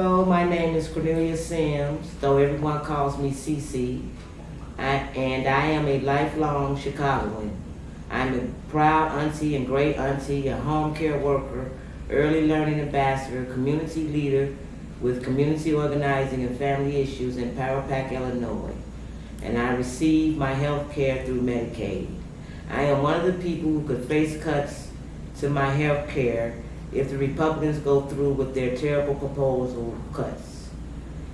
Hello, my name is Cornelia Sims, though everyone calls me Cye Cye, and I am a lifelong Chicagoan. I'm a proud auntie and great auntie, a home care worker, early learning ambassador, community leader with community organizing and family issues in Parapack, Illinois. And I receive my health care through Medicaid. I am one of the people who could face cuts to my health care if the Republicans go through with their terrible proposal cuts.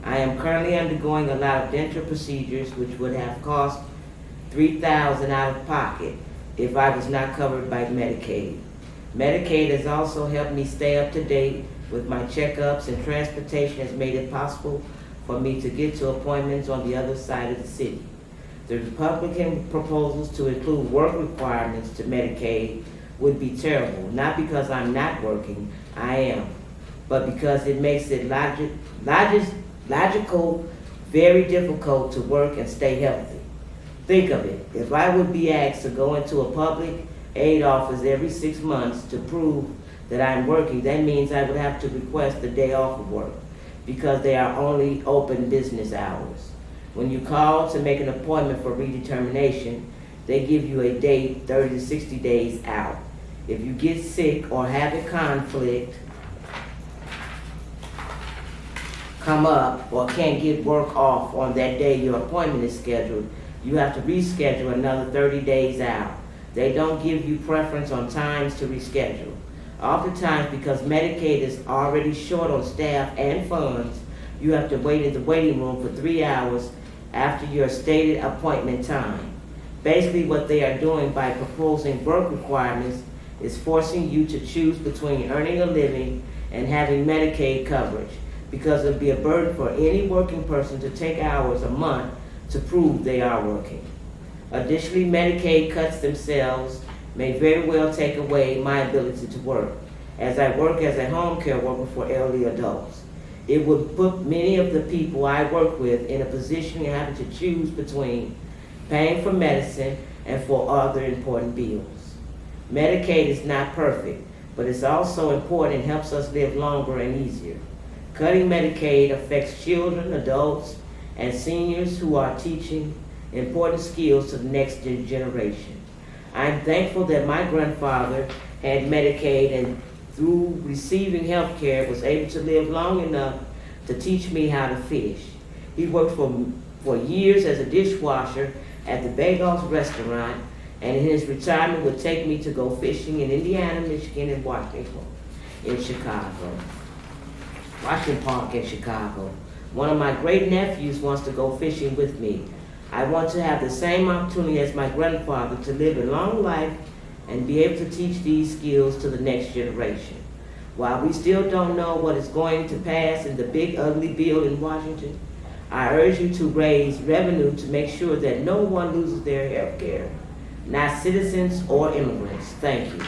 I am currently undergoing a lot of dental procedures which would have cost $3,000 out of pocket if I was not covered by Medicaid. Medicaid has also helped me stay up to date with my checkups, and transportation has made it possible for me to get to appointments on the other side of the city. The Republican proposals to include work requirements to Medicaid would be terrible, not because I'm not working, I am, but because it makes it logical, very difficult to work and stay healthy. Think of it, if I would be asked to go into a public aid office every 6 months to prove that I'm working, that means I would have to request a day off of work because they are only open business hours. When you call to make an appointment for redetermination, they give you a date 30 to 60 days out. If you get sick or have a conflict come up or can't get work off on that day your appointment is scheduled, you have to reschedule another 30 days out. They don't give you preference on times to reschedule. Oftentimes, because Medicaid is already short on staff and funds, you have to wait in the waiting room for 3 hours after your stated appointment time. Basically, what they are doing by proposing work requirements is forcing you to choose between earning a living and having Medicaid coverage, because it would be a burden for any working person to take hours a month to prove they are working. Additionally, Medicaid cuts themselves may very well take away my ability to work, as I work as a home care worker for elderly adults. It would put many of the people I work with in a position of having to choose between paying for medicine and for other important bills. Medicaid is not perfect, but it's also important and helps us live longer and easier. Cutting Medicaid affects children, adults, and seniors who are teaching important skills to the next generation. I'm thankful that my grandfather had Medicaid and through receiving health care was able to live long enough to teach me how to fish. He worked for years as a dishwasher at the Bagels restaurant, and in his retirement would take me to go fishing in Indiana, Michigan, and Washington Park in Chicago. One of my great nephews wants to go fishing with me. I want to have the same opportunity as my grandfather to live a long life and be able to teach these skills to the next generation. While we still don't know what is going to pass in the big ugly bill in Washington, I urge you to raise revenue to make sure that no one loses their health care, not citizens or immigrants. Thank you.